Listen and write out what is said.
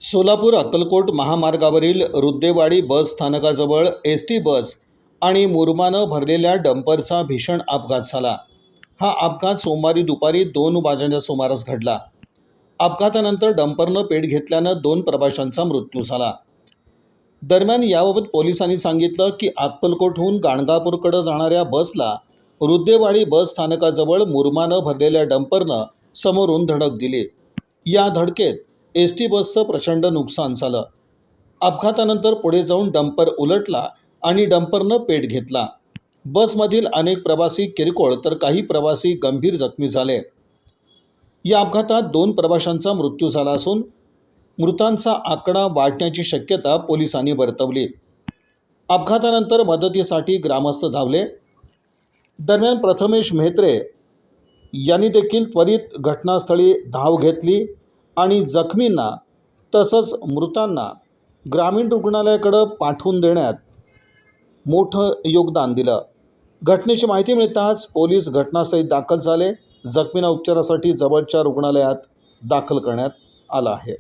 सोलापूर अक्कलकोट महामार्गावरील रुद्देवाडी बस स्थानकाजवळ ST bus आणि मुरुमानं भरलेल्या डंपरचा भीषण अपघात झाला। हा अपघात सोमवारी दुपारी 2 वाजण्याच्या सुमारास घडला। अपघातानंतर डंपरनं पेट घेतल्यानं 2 प्रवाशांचा मृत्यू झाला। दरम्यान याबाबत पोलिसांनी सांगितलं की अक्कलकोटहून गाणगापूरकडे जाणाऱ्या बसला रुद्देवाडी बस स्थानकाजवळ मुरुमानं भरलेल्या डंपरनं समोरून धडक दिली। या धडकेत एसटी बसचं प्रचंड नुकसान झालं। अपघातानंतर पुढे जाऊन डंपर उलटला आणि डंपरनं पेट घेतला। बसमधील अनेक प्रवासी किरकोळ तर काही प्रवासी गंभीर जखमी झाले। या अपघातात 2 प्रवाशांचा मृत्यू झाला असून मृतांचा आकडा वाढण्याची शक्यता पोलिसांनी वर्तवली। अपघातानंतर मदतीसाठी ग्रामस्थ धावले। दरम्यान प्रथमेश म्हेत्रे यांनी देखील त्वरित घटनास्थळी धाव घेतली आणि जखमींना तसंच मृतांना ग्रामीण रुग्णालयाकडे पाठवून देण्यात मोठं योगदान दिलं। घटनेची माहिती मिळताच पोलीस घटनास्थळी दाखल झाले। जखमींना उपचारासाठी जवळच्या रुग्णालयात दाखल करण्यात आलं आहे।